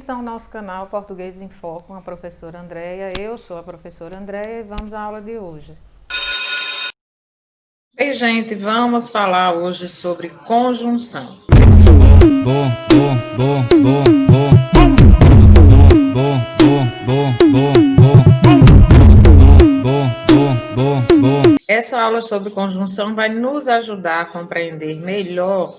Bem-vindos ao nosso canal Português em Foco com a professora Andréia. Eu sou a professora Andréia e vamos à aula de hoje. Ei, gente, vamos falar hoje sobre conjunção. Essa aula sobre conjunção vai nos ajudar a compreender melhor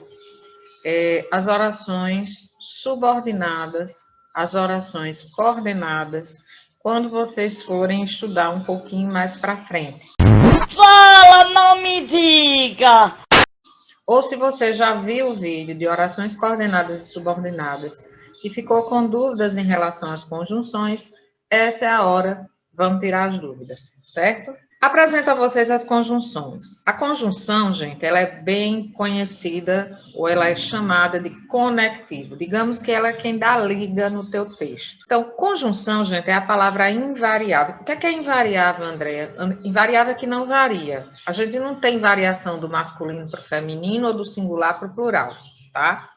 as orações subordinadas, as orações coordenadas, quando vocês forem estudar um pouquinho mais para frente. Fala, não me diga! Ou se você já viu o vídeo de orações coordenadas e subordinadas e ficou com dúvidas em relação às conjunções, essa é a hora, vamos tirar as dúvidas, certo? Apresento a vocês as conjunções. A conjunção, gente, ela é bem conhecida, ou ela é chamada de conectivo. Digamos que ela é quem dá liga no teu texto. Então, conjunção, gente, é a palavra invariável. O que é invariável, Andréia? Invariável é que não varia. A gente não tem variação do masculino para o feminino ou do singular para o plural, tá?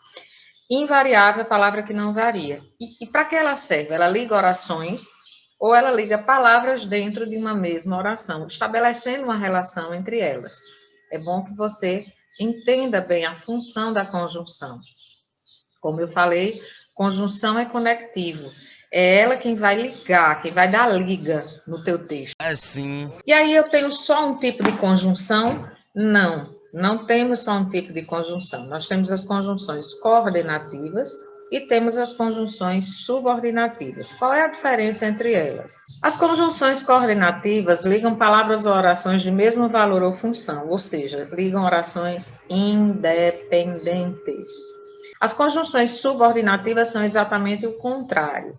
Invariável é a palavra que não varia. E para que ela serve? Ela liga orações ou ela liga palavras dentro de uma mesma oração, estabelecendo uma relação entre elas. É bom que você entenda bem a função da conjunção. Como eu falei, conjunção é conectivo. É ela quem vai ligar, quem vai dar liga no teu texto. É sim. E aí eu tenho só um tipo de conjunção? Não temos só um tipo de conjunção. Nós temos as conjunções coordenativas e temos as conjunções subordinativas. Qual é a diferença entre elas? As conjunções coordenativas ligam palavras ou orações de mesmo valor ou função, ou seja, ligam orações independentes. As conjunções subordinativas são exatamente o contrário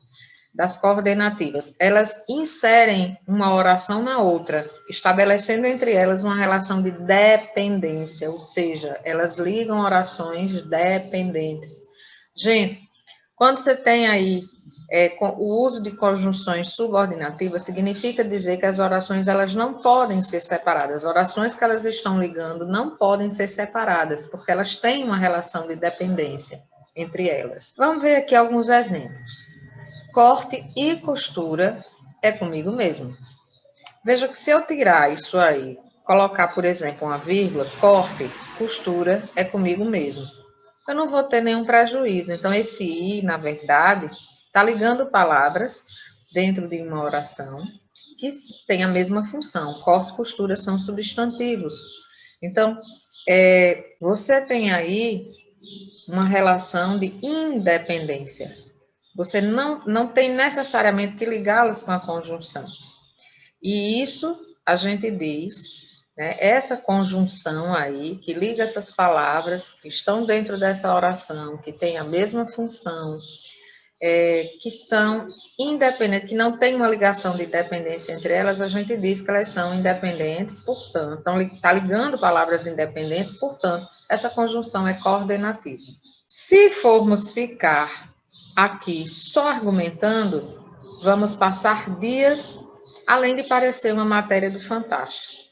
das coordenativas. Elas inserem uma oração na outra, estabelecendo entre elas uma relação de dependência, ou seja, elas ligam orações dependentes. Gente, quando você tem aí o uso de conjunções subordinativas, significa dizer que as orações elas não podem ser separadas. As orações que elas estão ligando não podem ser separadas, porque elas têm uma relação de dependência entre elas. Vamos ver aqui alguns exemplos. Corte e costura é comigo mesmo. Veja que se eu tirar isso aí, colocar, por exemplo, uma vírgula, corte, costura é comigo mesmo. Eu não vou ter nenhum prejuízo. Então, esse i, na verdade, está ligando palavras dentro de uma oração que tem a mesma função. Corte e costura são substantivos. Então, você tem aí uma relação de independência. Você não tem necessariamente que ligá-las com a conjunção. E isso a gente diz, né, essa conjunção aí, que liga essas palavras que estão dentro dessa oração, que tem a mesma função, que são independentes, que não tem uma ligação de dependência entre elas, a gente diz que elas são independentes, portanto, então está ligando palavras independentes, portanto, essa conjunção é coordenativa. Se formos ficar aqui só argumentando, vamos passar dias, além de parecer uma matéria do Fantástico.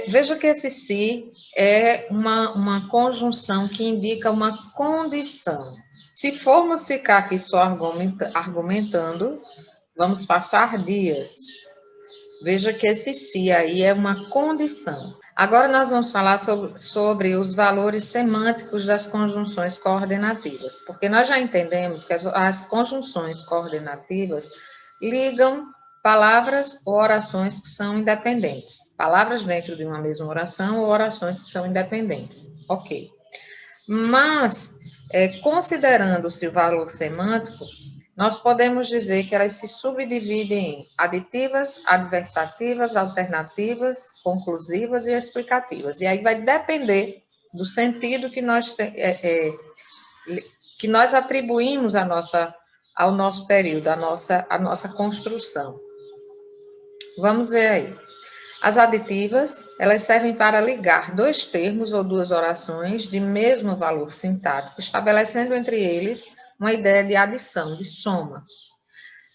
Veja que esse se é uma conjunção que indica uma condição. Se formos ficar aqui só argumentando, vamos passar dias. Veja que esse se aí é uma condição. Agora nós vamos falar sobre os valores semânticos das conjunções coordenativas, porque nós já entendemos que as conjunções coordenativas ligam palavras ou orações que são independentes. Palavras dentro de uma mesma oração ou orações que são independentes. Ok. Mas, considerando-se o valor semântico, nós podemos dizer que elas se subdividem em aditivas, adversativas, alternativas, conclusivas e explicativas. E aí vai depender do sentido que nós atribuímos ao nosso período, à nossa construção. Vamos ver aí. As aditivas, elas servem para ligar dois termos ou duas orações de mesmo valor sintático, estabelecendo entre eles uma ideia de adição, de soma.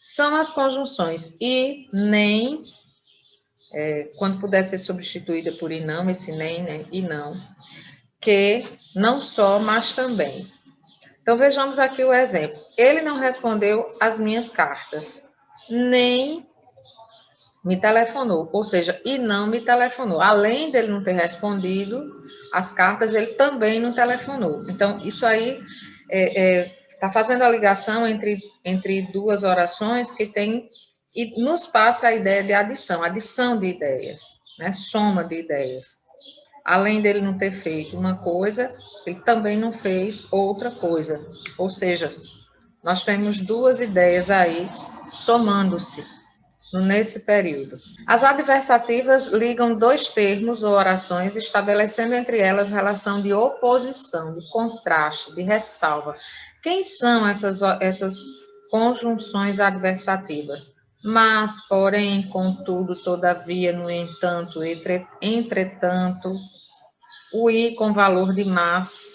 São as conjunções e, nem, quando puder ser substituída por e não, esse nem, né, e não, que, não só, mas também. Então, vejamos aqui o exemplo. Ele não respondeu às minhas cartas, nem me telefonou, ou seja, e não me telefonou. Além dele não ter respondido as cartas, ele também não telefonou. Então, isso aí está fazendo a ligação entre duas orações que tem e nos passa a ideia de adição de ideias, né? Soma de ideias. Além dele não ter feito uma coisa, ele também não fez outra coisa. Ou seja, nós temos duas ideias aí somando-se nesse período. As adversativas ligam dois termos ou orações, estabelecendo entre elas relação de oposição, de contraste, de ressalva. Quem são essas conjunções adversativas? Mas, porém, contudo, todavia, no entanto, entretanto, o i com valor de mas.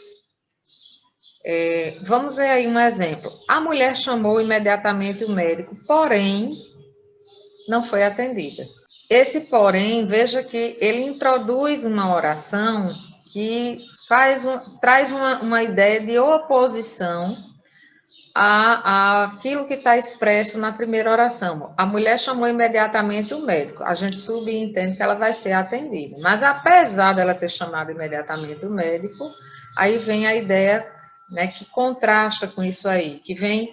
Vamos ver aí um exemplo. A mulher chamou imediatamente o médico, porém, não foi atendida. Esse porém, veja que ele introduz uma oração que traz uma ideia de oposição àquilo que está expresso na primeira oração. A mulher chamou imediatamente o médico. A gente subentende que ela vai ser atendida. Mas apesar dela ter chamado imediatamente o médico, aí vem a ideia, né, que contrasta com isso aí, que vem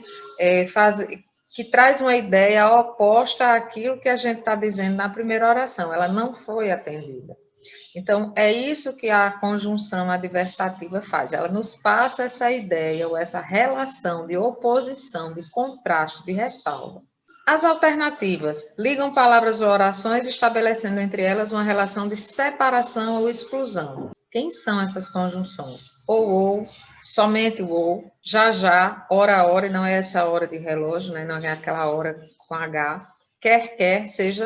que traz uma ideia oposta àquilo que a gente está dizendo na primeira oração. Ela não foi atendida. Então, é isso que a conjunção adversativa faz. Ela nos passa essa ideia ou essa relação de oposição, de contraste, de ressalva. As alternativas ligam palavras ou orações, estabelecendo entre elas uma relação de separação ou exclusão. Quem são essas conjunções? Ou, somente o ou, já, hora, e não é essa hora de relógio, né? Não é aquela hora com H, quer, seja.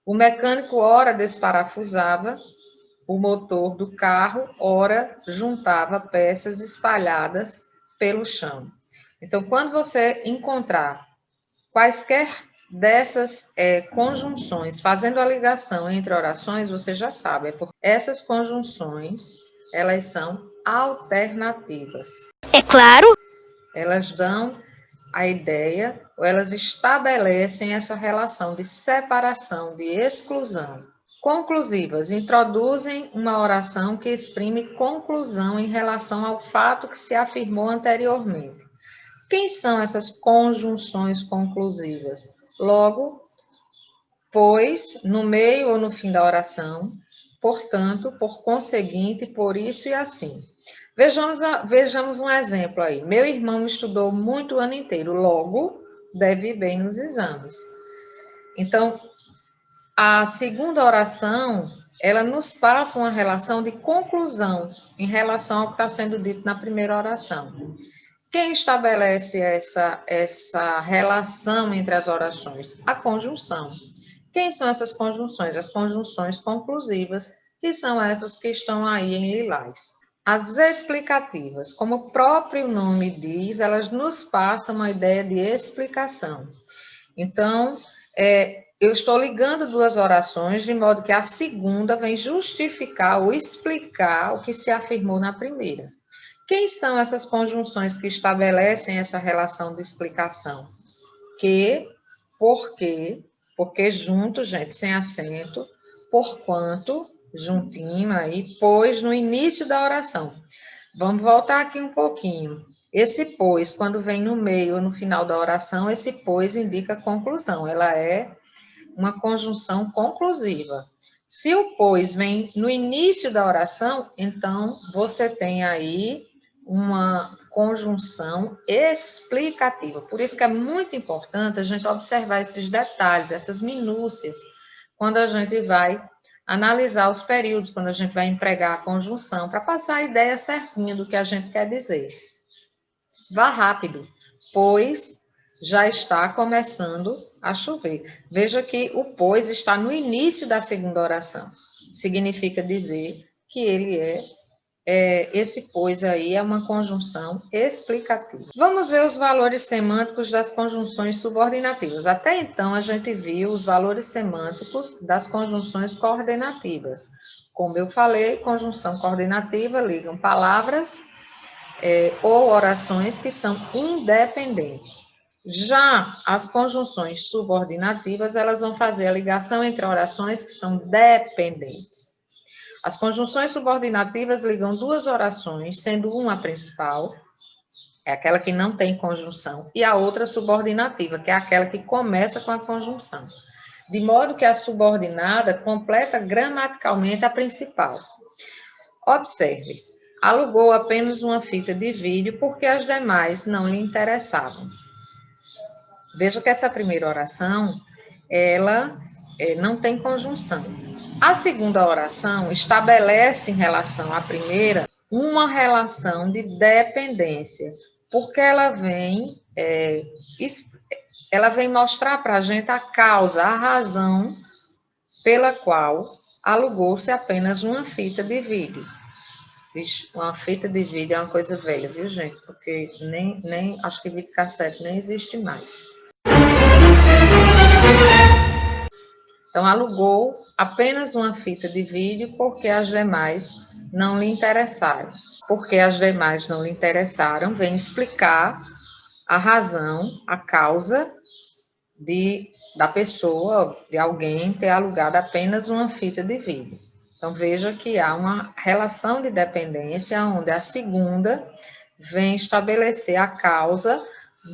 O mecânico, ora, desparafusava o motor do carro, ora, juntava peças espalhadas pelo chão. Então, quando você encontrar quaisquer dessas conjunções, fazendo a ligação entre orações, você já sabe, porque essas conjunções, elas são alternativas. É claro. Elas dão a ideia, ou elas estabelecem essa relação de separação, de exclusão. Conclusivas, introduzem uma oração que exprime conclusão em relação ao fato que se afirmou anteriormente. Quem são essas conjunções conclusivas? Logo, pois, no meio ou no fim da oração, portanto, por conseguinte, por isso e assim. Vejamos um exemplo aí. Meu irmão estudou muito o ano inteiro, logo, deve ir bem nos exames. Então, a segunda oração, ela nos passa uma relação de conclusão em relação ao que está sendo dito na primeira oração. Quem estabelece essa relação entre as orações? A conjunção. Quem são essas conjunções? As conjunções conclusivas, que são essas que estão aí em lilás. As explicativas, como o próprio nome diz, elas nos passam uma ideia de explicação. Então, eu estou ligando duas orações, de modo que a segunda vem justificar ou explicar o que se afirmou na primeira. Quem são essas conjunções que estabelecem essa relação de explicação? Que, porque junto, gente, sem acento, porquanto, juntinho aí, pois no início da oração. Vamos voltar aqui um pouquinho. Esse pois, quando vem no meio ou no final da oração, esse pois indica conclusão. Ela é uma conjunção conclusiva. Se o pois vem no início da oração, então você tem aí uma conjunção explicativa. Por isso que é muito importante a gente observar esses detalhes, essas minúcias, quando a gente vai analisar os períodos, quando a gente vai empregar a conjunção, para passar a ideia certinha do que a gente quer dizer. Vá rápido, pois já está começando a chover. Veja que o pois está no início da segunda oração. Significa dizer que ele esse pois aí é uma conjunção explicativa. Vamos ver os valores semânticos das conjunções subordinativas. Até então, a gente viu os valores semânticos das conjunções coordenativas. Como eu falei, conjunção coordenativa ligam palavras ou orações que são independentes. Já as conjunções subordinativas, elas vão fazer a ligação entre orações que são dependentes. As conjunções subordinativas ligam duas orações, sendo uma a principal, é aquela que não tem conjunção, e a outra subordinativa, que é aquela que começa com a conjunção. De modo que a subordinada completa gramaticalmente a principal. Observe, alugou apenas uma fita de vídeo porque as demais não lhe interessavam. Veja que essa primeira oração, ela não tem conjunção. A segunda oração estabelece em relação à primeira uma relação de dependência, porque ela vem mostrar para a gente a causa, a razão pela qual alugou-se apenas uma fita de vídeo. Uma fita de vídeo é uma coisa velha, viu, gente? Porque nem acho que videocassete nem existe mais. Então, alugou apenas uma fita de vídeo porque as demais não lhe interessaram. Porque as demais não lhe interessaram, vem explicar a razão, a causa da pessoa, de alguém ter alugado apenas uma fita de vídeo. Então, veja que há uma relação de dependência, onde a segunda vem estabelecer a causa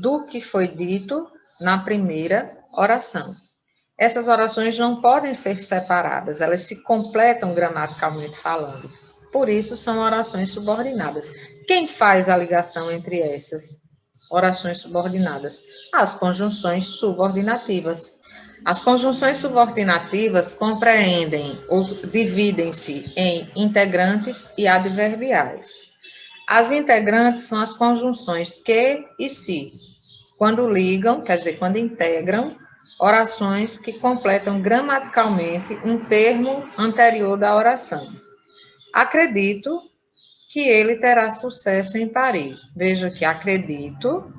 do que foi dito na primeira oração. Essas orações não podem ser separadas, elas se completam gramaticalmente falando. Por isso, são orações subordinadas. Quem faz a ligação entre essas orações subordinadas? As conjunções subordinativas. As conjunções subordinativas compreendem ou dividem-se em integrantes e adverbiais. As integrantes são as conjunções que e se, quando ligam, quer dizer, quando integram, orações que completam gramaticalmente um termo anterior da oração. Acredito que ele terá sucesso em Paris. Veja que acredito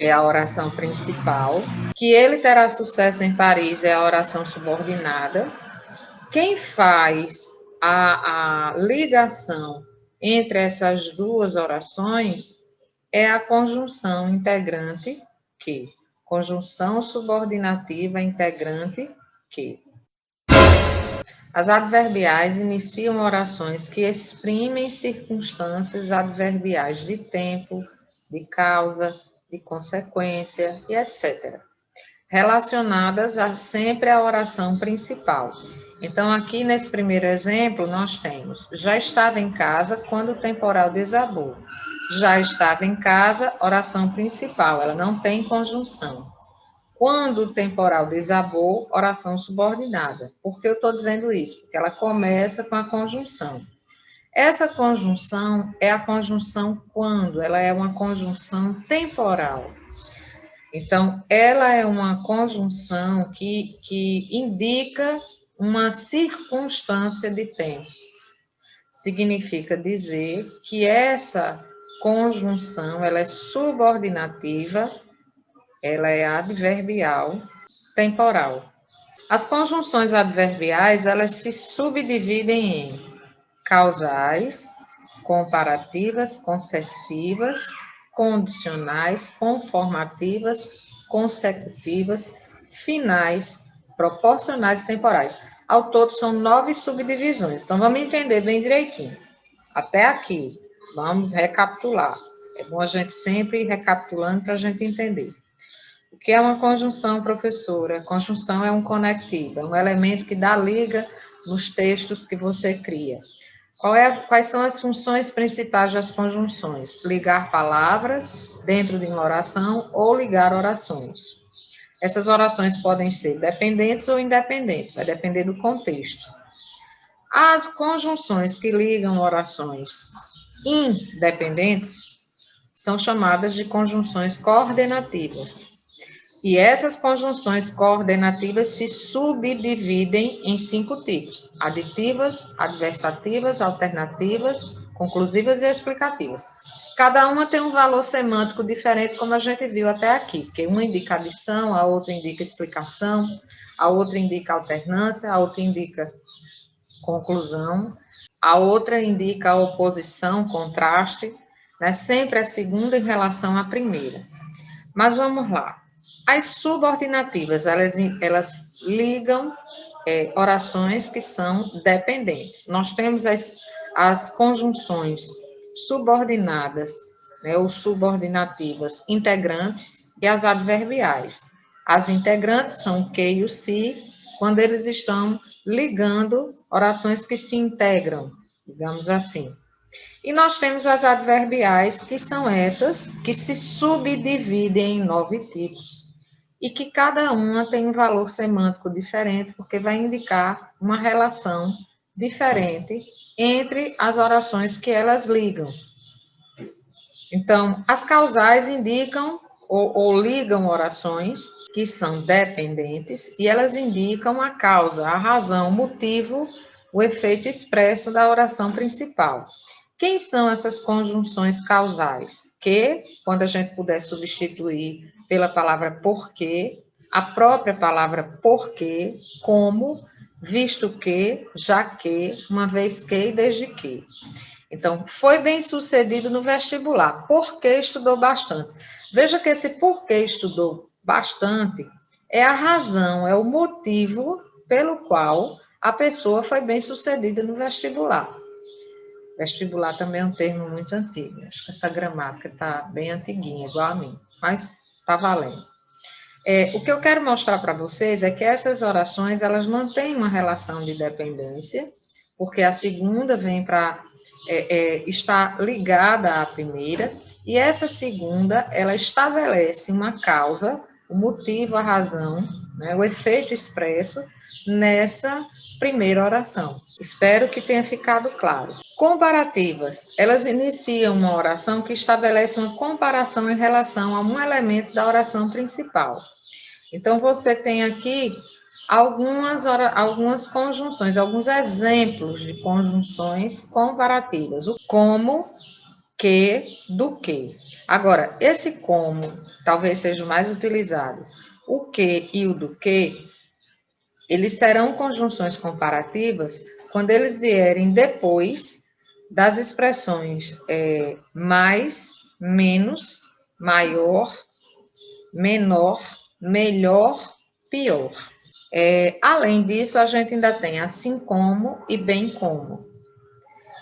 é a oração principal, que ele terá sucesso em Paris é a oração subordinada. Quem faz a ligação entre essas duas orações é a conjunção integrante que. Conjunção subordinativa integrante que. As adverbiais iniciam orações que exprimem circunstâncias adverbiais de tempo, de causa, de consequência e etc., relacionadas sempre à oração principal. Então, aqui nesse primeiro exemplo, nós temos: já estava em casa quando o temporal desabou. Já estava em casa, oração principal, ela não tem conjunção. Quando o temporal desabou, oração subordinada. Por que eu estou dizendo isso? Porque ela começa com a conjunção. Essa conjunção é a conjunção quando? Ela é uma conjunção temporal. Então, ela é uma conjunção que indica uma circunstância de tempo. Significa dizer que essa conjunção, ela é subordinativa, ela é adverbial, temporal. As conjunções adverbiais, elas se subdividem em causais, comparativas, concessivas, condicionais, conformativas, consecutivas, finais, proporcionais e temporais. Ao todo, são 9 subdivisões. Então, vamos entender bem direitinho. Até aqui, vamos recapitular. É bom a gente sempre ir recapitulando para a gente entender. O que é uma conjunção, professora? Conjunção é um conectivo, é um elemento que dá liga nos textos que você cria. Quais são as funções principais das conjunções? Ligar palavras dentro de uma oração ou ligar orações. Essas orações podem ser dependentes ou independentes, vai depender do contexto. As conjunções que ligam orações independentes são chamadas de conjunções coordenativas. E essas conjunções coordenativas se subdividem em 5 tipos: aditivas, adversativas, alternativas, conclusivas e explicativas. Cada uma tem um valor semântico diferente, como a gente viu até aqui, porque uma indica adição, a outra indica explicação, a outra indica alternância, a outra indica conclusão, a outra indica oposição, contraste. né? Sempre a segunda em relação à primeira. Mas vamos lá. As subordinativas, elas ligam orações que são dependentes. Nós temos as conjunções subordinadas, né, ou subordinativas integrantes e as adverbiais. As integrantes são o que e o se, quando eles estão ligando orações que se integram, digamos assim. E nós temos as adverbiais, que são essas que se subdividem em 9 tipos e que cada uma tem um valor semântico diferente, porque vai indicar uma relação diferente entre as orações que elas ligam. Então, as causais indicam ou ligam orações que são dependentes e elas indicam a causa, a razão, o motivo, o efeito expresso da oração principal. Quem são essas conjunções causais? Que, quando a gente puder substituir pela palavra porque, a própria palavra porque, como, visto que, já que, uma vez que e desde que. Então, foi bem sucedido no vestibular, porque estudou bastante. Veja que esse porque estudou bastante é a razão, é o motivo pelo qual a pessoa foi bem sucedida no vestibular. Vestibular também é um termo muito antigo, acho que essa gramática está bem antiguinha, igual a mim, mas está valendo. O que eu quero mostrar para vocês é que essas orações, elas mantêm uma relação de dependência, porque a segunda vem para estar ligada à primeira, e essa segunda, ela estabelece uma causa, o motivo, a razão, né, o efeito expresso nessa primeira oração. Espero que tenha ficado claro. Comparativas, elas iniciam uma oração que estabelece uma comparação em relação a um elemento da oração principal. Então, você tem aqui algumas conjunções, alguns exemplos de conjunções comparativas. O como, que, do que. Agora, esse como talvez seja o mais utilizado. O que e o do que, eles serão conjunções comparativas quando eles vierem depois das expressões mais, menos, maior, menor, melhor, pior. Além disso, a gente ainda tem assim como e bem como.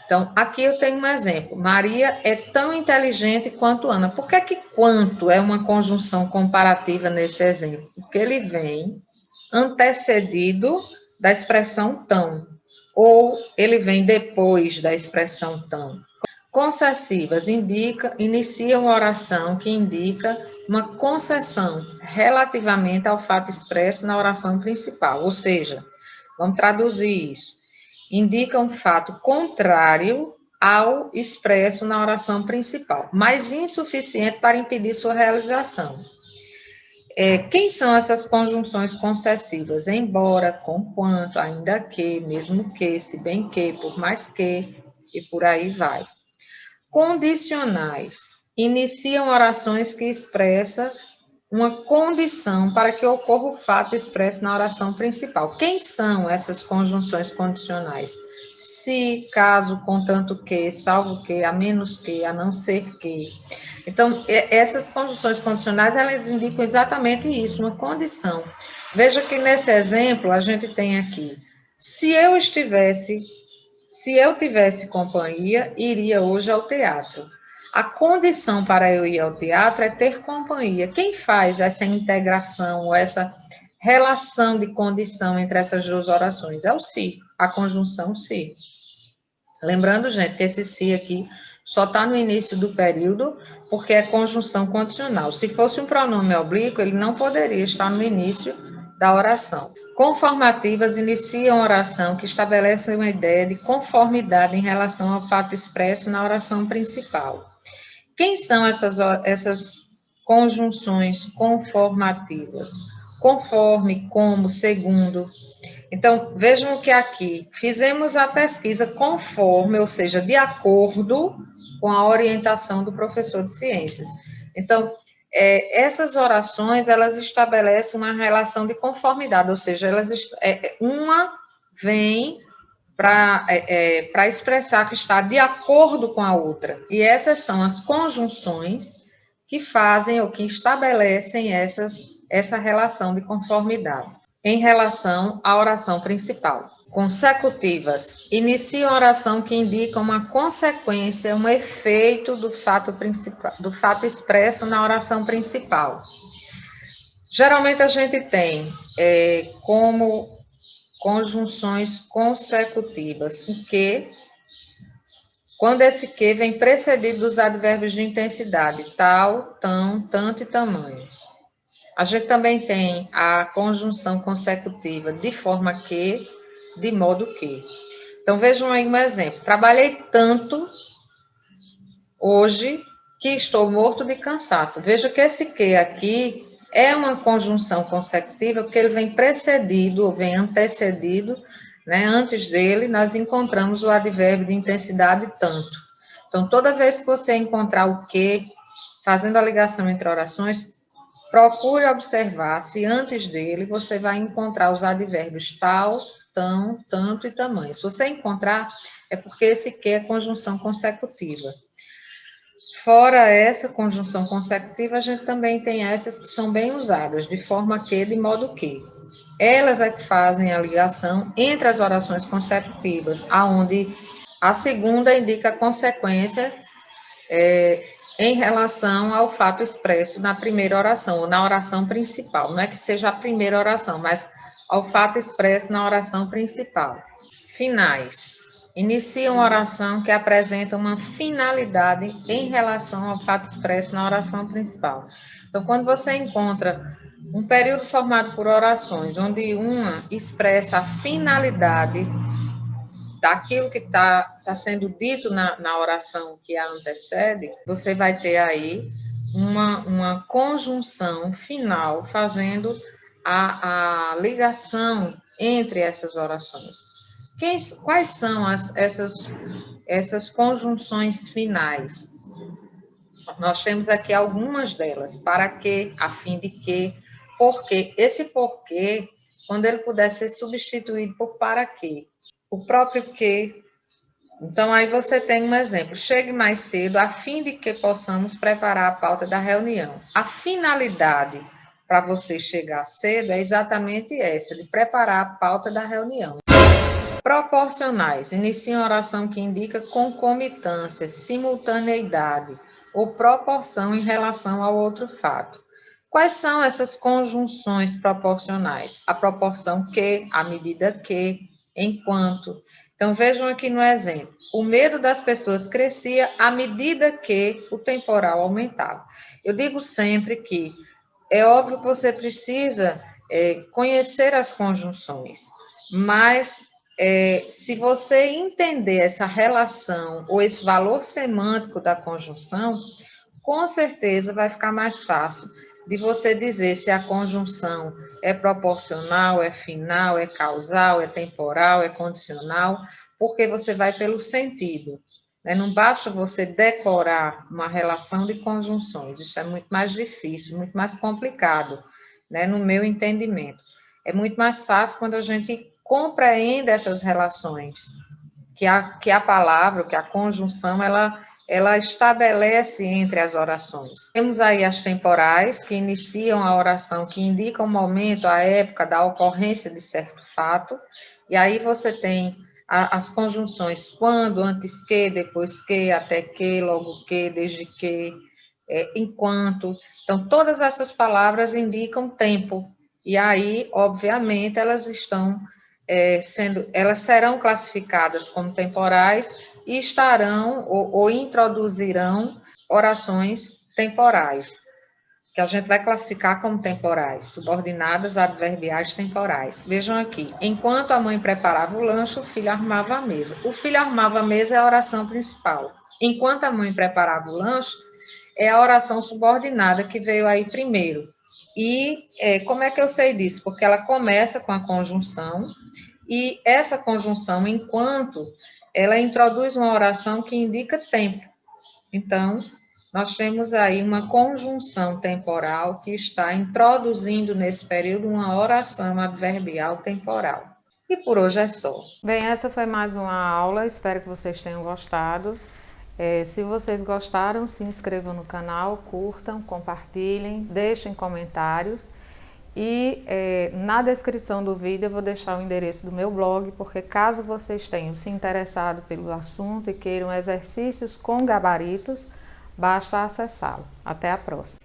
Então, aqui eu tenho um exemplo. Maria é tão inteligente quanto Ana. Por que quanto é uma conjunção comparativa nesse exemplo? Porque ele vem antecedido da expressão tão, ou ele vem depois da expressão tão. Concessivas iniciam uma oração que indica uma concessão relativamente ao fato expresso na oração principal, ou seja, vamos traduzir isso, indica um fato contrário ao expresso na oração principal, mas insuficiente para impedir sua realização. Quem são essas conjunções concessivas? Embora, conquanto, ainda que, mesmo que, se bem que, por mais que, e por aí vai. Condicionais iniciam orações que expressam uma condição para que ocorra o fato expresso na oração principal. Quem são essas conjunções condicionais? Se, caso, contanto que, salvo que, a menos que, a não ser que. Então, essas conjunções condicionais, elas indicam exatamente isso, uma condição. Veja que nesse exemplo, a gente tem aqui, se eu tivesse companhia, iria hoje ao teatro. A condição para eu ir ao teatro é ter companhia. Quem faz essa integração, ou essa relação de condição entre essas duas orações? É o se, a conjunção se. Lembrando, gente, que esse se aqui só está no início do período, porque é conjunção condicional. Se fosse um pronome oblíquo, ele não poderia estar no início da oração. Conformativas iniciam a oração que estabelece uma ideia de conformidade em relação ao fato expresso na oração principal. Quem são essas conjunções conformativas? Conforme, como, segundo. Então, vejam que aqui fizemos a pesquisa conforme, ou seja, de acordo com a orientação do professor de ciências. Então, essas orações, elas estabelecem uma relação de conformidade, ou seja, uma vem para expressar que está de acordo com a outra. E essas são as conjunções que fazem ou que estabelecem essa relação de conformidade. Em relação à oração principal. Consecutivas. Inicia a oração que indica uma consequência, um efeito do fato principal, do fato expresso na oração principal. Geralmente a gente tem como conjunções consecutivas o que, quando esse que vem precedido dos advérbios de intensidade, tal, tão, tanto e tamanho. A gente também tem a conjunção consecutiva de forma que, de modo que. Então, vejam aí um exemplo. Trabalhei tanto hoje que estou morto de cansaço. Veja que esse que aqui é uma conjunção consecutiva, porque ele vem precedido, ou vem antecedido, né? Antes dele, nós encontramos o advérbio de intensidade tanto. Então, toda vez que você encontrar o que, fazendo a ligação entre orações, procure observar se antes dele você vai encontrar os advérbios tal, tão, tanto e tamanho. Se você encontrar, é porque esse que é conjunção consecutiva. Fora essa conjunção consecutiva, a gente também tem essas que são bem usadas, de forma que, de modo que. Elas é que fazem a ligação entre as orações consecutivas, aonde a segunda indica a consequência em relação ao fato expresso na primeira oração, ou na oração principal. Não é que seja a primeira oração, mas ao fato expresso na oração principal. Finais. Inicia uma oração que apresenta uma finalidade em relação ao fato expresso na oração principal. Então, quando você encontra um período formado por orações, onde uma expressa a finalidade daquilo que está sendo dito na oração que a antecede, você vai ter aí uma conjunção final fazendo a ligação entre essas orações. Quais são essas conjunções finais? Nós temos aqui algumas delas. Para que, a fim de que, porque. Esse porquê, quando ele puder ser substituído por para que. O próprio que. Então, aí você tem um exemplo. Chegue mais cedo, a fim de que possamos preparar a pauta da reunião. A finalidade para você chegar cedo é exatamente essa, de preparar a pauta da reunião. Proporcionais. Inicia uma oração que indica concomitância, simultaneidade ou proporção em relação ao outro fato. Quais são essas conjunções proporcionais? A proporção que, a medida que, enquanto. Então, vejam aqui no exemplo. O medo das pessoas crescia à medida que o temporal aumentava. Eu digo sempre que é óbvio que você precisa conhecer as conjunções, mas se você entender essa relação ou esse valor semântico da conjunção, com certeza vai ficar mais fácil de você dizer se a conjunção é proporcional, é final, é causal, é temporal, é condicional, porque você vai pelo sentido. Né? Não basta você decorar uma relação de conjunções, isso é muito mais difícil, muito mais complicado, né? No meu entendimento. É muito mais fácil quando a gente compreende essas relações, que a palavra, que a conjunção, ela estabelece entre as orações. Temos aí as temporais, que iniciam a oração, que indicam o momento, a época da ocorrência de certo fato, e aí você tem as conjunções quando, antes que, depois que, até que, logo que, desde que, enquanto. Então, todas essas palavras indicam tempo, e aí, obviamente, elas estão elas serão classificadas como temporais e estarão ou introduzirão orações temporais, que a gente vai classificar como temporais, subordinadas adverbiais temporais. Vejam aqui, enquanto a mãe preparava o lanche, o filho arrumava a mesa. O filho arrumava a mesa é a oração principal. Enquanto a mãe preparava o lanche, é a oração subordinada que veio aí primeiro. E como é que eu sei disso? Porque ela começa com a conjunção, e essa conjunção, enquanto, ela introduz uma oração que indica tempo. Então, nós temos aí uma conjunção temporal que está introduzindo nesse período uma oração adverbial temporal. E por hoje é só. Bem, essa foi mais uma aula, espero que vocês tenham gostado. Se vocês gostaram, se inscrevam no canal, curtam, compartilhem, deixem comentários. E na descrição do vídeo eu vou deixar o endereço do meu blog, porque caso vocês tenham se interessado pelo assunto e queiram exercícios com gabaritos, basta acessá-lo. Até a próxima!